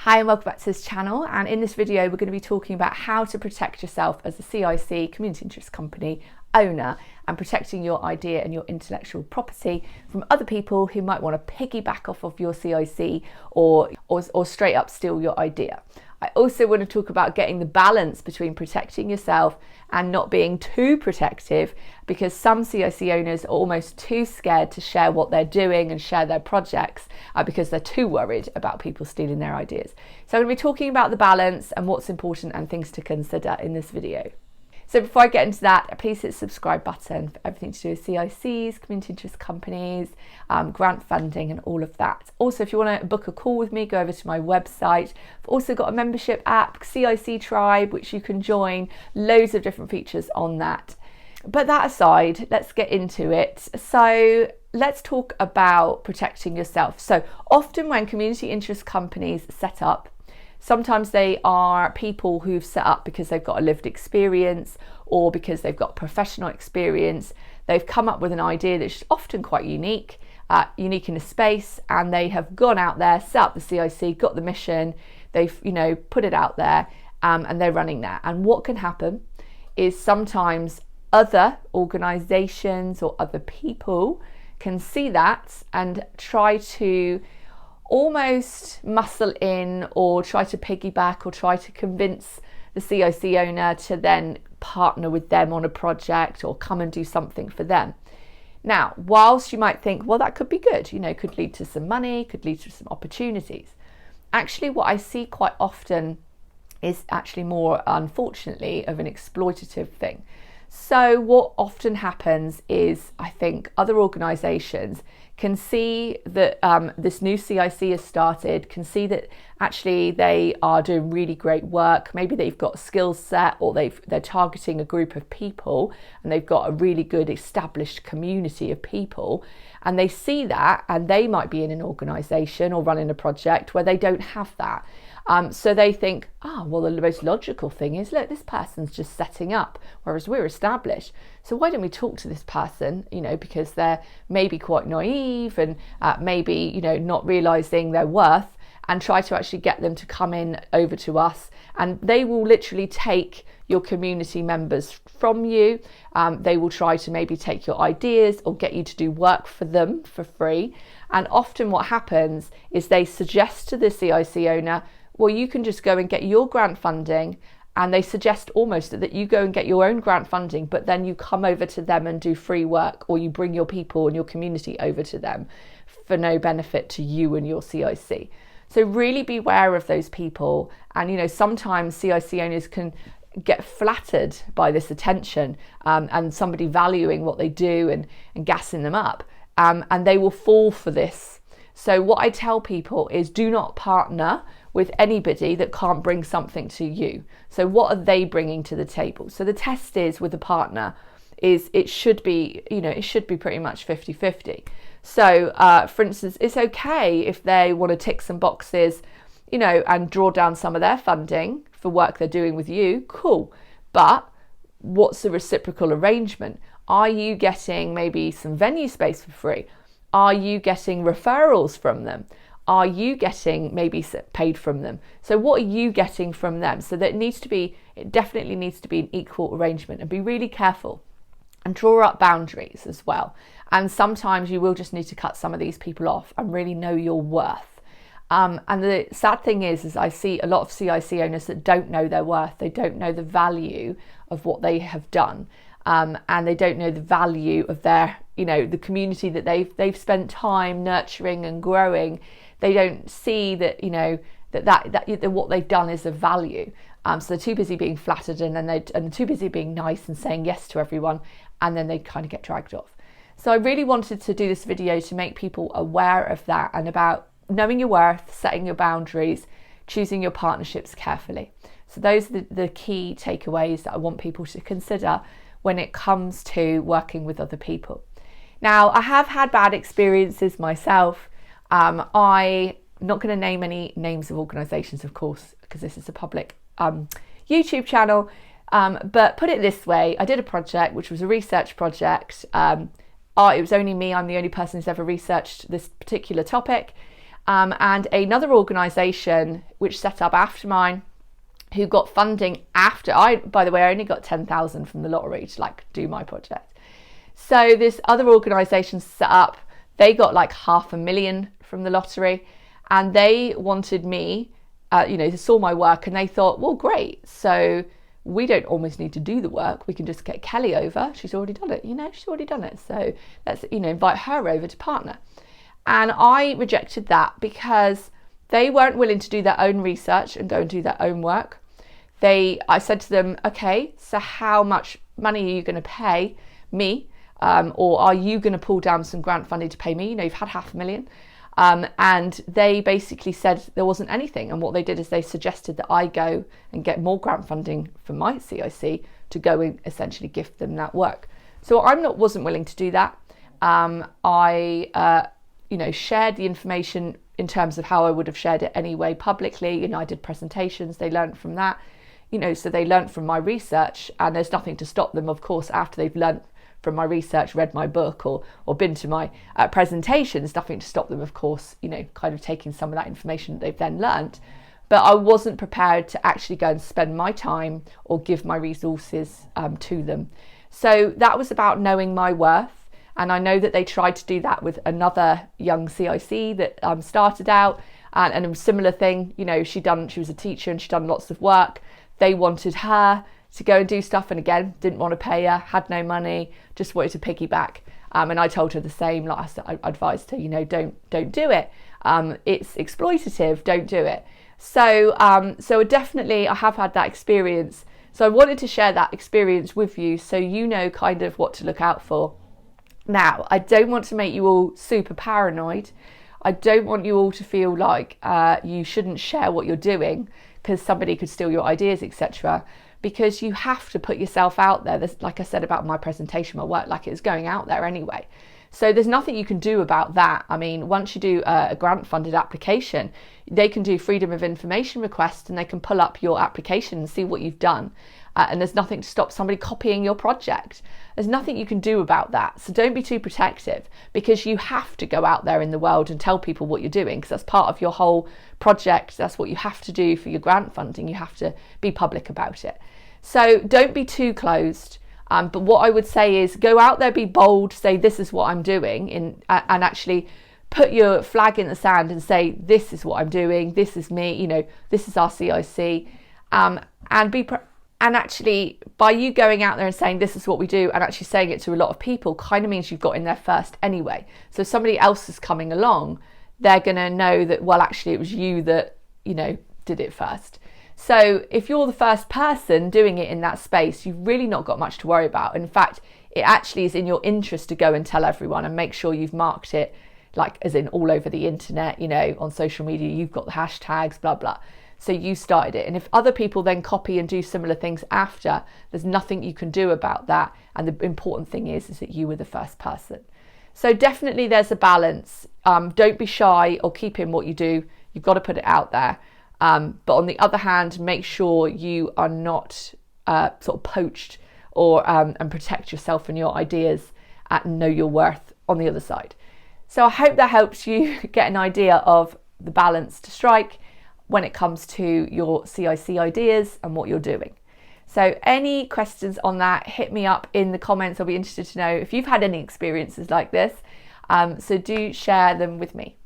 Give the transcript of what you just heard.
Hi and welcome back to this channel, and in this video we're going to be talking about how to protect yourself as a CIC, community interest company owner, and protecting your idea and your intellectual property from other people who might want to piggyback off of your CIC or straight up steal your idea. I also want to talk about getting the balance between protecting yourself and not being too protective, because some CIC owners are almost too scared to share what they're doing and share their projects because they're too worried about people stealing their ideas. So I'm going to be talking about the balance and what's important and things to consider in this video. So before I get into that, please hit the subscribe button for everything to do with CICs, community interest companies, grant funding and all of that. Also, if you want to book a call with me, go over to my website. I've also got a membership app, CIC Tribe, which you can join. Loads of different features on that. But that aside, let's get into it. So let's talk about protecting yourself. So often when community interest companies set up, sometimes they are people who've set up because they've got a lived experience or because they've got professional experience. They've come up with an idea that's often quite unique in a space, and they have gone out there, set up the CIC, got the mission, they've put it out there, and they're running that. And what can happen is sometimes other organisations or other people can see that and try to almost muscle in or try to piggyback or try to convince the CIC owner to then partner with them on a project or come and do something for them. Now, whilst you might think, well, that could be good, could lead to some money, could lead to some opportunities. Actually, what I see quite often is actually more, unfortunately, of an exploitative thing. So what often happens is, I think other organisations can see that this new CIC has started, can see that actually they are doing really great work. Maybe they've got a skill set, or they're targeting a group of people and they've got a really good established community of people, and they see that, and they might be in an organisation or running a project where they don't have that. So they think, well, the most logical thing is, look, this person's just setting up, whereas we're established. So why don't we talk to this person, because they're maybe quite naive and maybe, not realising their worth, and try to actually get them to come in over to us. And they will literally take your community members from you. They will try to maybe take your ideas or get you to do work for them for free. And often what happens is they suggest to the CIC owner, well, you can just go and get your grant funding, and they suggest almost that you go and get your own grant funding, but then you come over to them and do free work, or you bring your people and your community over to them for no benefit to you and your CIC. So really beware of those people. And sometimes CIC owners can get flattered by this attention and somebody valuing what they do and gassing them up, and they will fall for this. So what I tell people is, do not partner with anybody that can't bring something to you. So what are they bringing to the table? So the test is, with a partner, is it should be pretty much 50-50. So for instance, it's okay if they want to tick some boxes, and draw down some of their funding for work they're doing with you, cool. But what's the reciprocal arrangement? Are you getting maybe some venue space for free? Are you getting referrals from them? Are you getting maybe paid from them? So what are you getting from them? So that it definitely needs to be an equal arrangement, and be really careful and draw up boundaries as well. And sometimes you will just need to cut some of these people off and really know your worth. And the sad thing is I see a lot of CIC owners that don't know their worth. They don't know the value of what they have done. And they don't know the value of their, the community that they've spent time nurturing and growing. They don't see that, that what they've done is of value. So they're too busy being flattered, and they're too busy being nice and saying yes to everyone, and then they kind of get dragged off. So I really wanted to do this video to make people aware of that, and about knowing your worth, setting your boundaries, choosing your partnerships carefully. So those are the key takeaways that I want people to consider when it comes to working with other people. Now, I have had bad experiences myself. I'm not going to name any names of organisations, of course, because this is a public YouTube channel. But put it this way, I did a project which was a research project. It was only me. I'm the only person who's ever researched this particular topic. and another organisation which set up after mine, who got funding after by the way, I only got 10,000 from the lottery to like do my project. So this other organisation set up, they got like 500,000 from the lottery, and they wanted me, they saw my work and they thought, well, great. So we don't almost need to do the work. We can just get Kelly over. She's already done it, she's already done it. So let's, invite her over to partner. And I rejected that because they weren't willing to do their own research and go and do their own work. I said to them, okay, so how much money are you going to pay me? Or are you going to pull down some grant funding to pay me? You've had 500,000. And they basically said there wasn't anything. And what they did is they suggested that I go and get more grant funding from my CIC to go and essentially gift them that work. So wasn't willing to do that. I shared the information in terms of how I would have shared it anyway publicly. I did presentations, they learned from that, so they learned from my research, and there's nothing to stop them, of course, after they've learned from my research, read my book or been to my presentations, nothing to stop them, of course, kind of taking some of that information that they've then learned. But I wasn't prepared to actually go and spend my time or give my resources to them. So that was about knowing my worth. And I know that they tried to do that with another young CIC that started out, and a similar thing. She was a teacher and she'd done lots of work. They wanted her to go and do stuff, and again, didn't want to pay her, had no money, just wanted to piggyback. And I told her the same. I advised her, don't do it. It's exploitative. Don't do it. So definitely, I have had that experience. So I wanted to share that experience with you, so you know kind of what to look out for. Now, I don't want to make you all super paranoid. I don't want you all to feel like you shouldn't share what you're doing because somebody could steal your ideas, etc. Because you have to put yourself out there. There's, like I said about my presentation, my work, like it's going out there anyway. So there's nothing you can do about that. I mean, once you do a grant-funded application, they can do freedom of information requests and they can pull up your application and see what you've done. And there's nothing to stop somebody copying your project. There's nothing you can do about that. So don't be too protective, because you have to go out there in the world and tell people what you're doing, because that's part of your whole project. That's what you have to do for your grant funding. You have to be public about it. So don't be too closed. But what I would say is go out there, be bold, say this is what I'm doing, and actually put your flag in the sand and say this is what I'm doing, this is me, this is our CIC, and actually by you going out there and saying this is what we do and actually saying it to a lot of people kind of means you've got in there first anyway. So if somebody else is coming along, they're going to know that, well, actually it was you that, did it first. So if you're the first person doing it in that space, you've really not got much to worry about. In fact, it actually is in your interest to go and tell everyone and make sure you've marked it, like as in all over the internet, on social media, you've got the hashtags, blah, blah. So you started it. And if other people then copy and do similar things after, there's nothing you can do about that. And the important thing is that you were the first person. So definitely there's a balance. Don't be shy or keep in what you do. You've got to put it out there. But on the other hand, make sure you are not sort of poached or and protect yourself and your ideas and know your worth on the other side. So I hope that helps you get an idea of the balance to strike when it comes to your CIC ideas and what you're doing. So any questions on that, hit me up in the comments. I'll be interested to know if you've had any experiences like this. So do share them with me.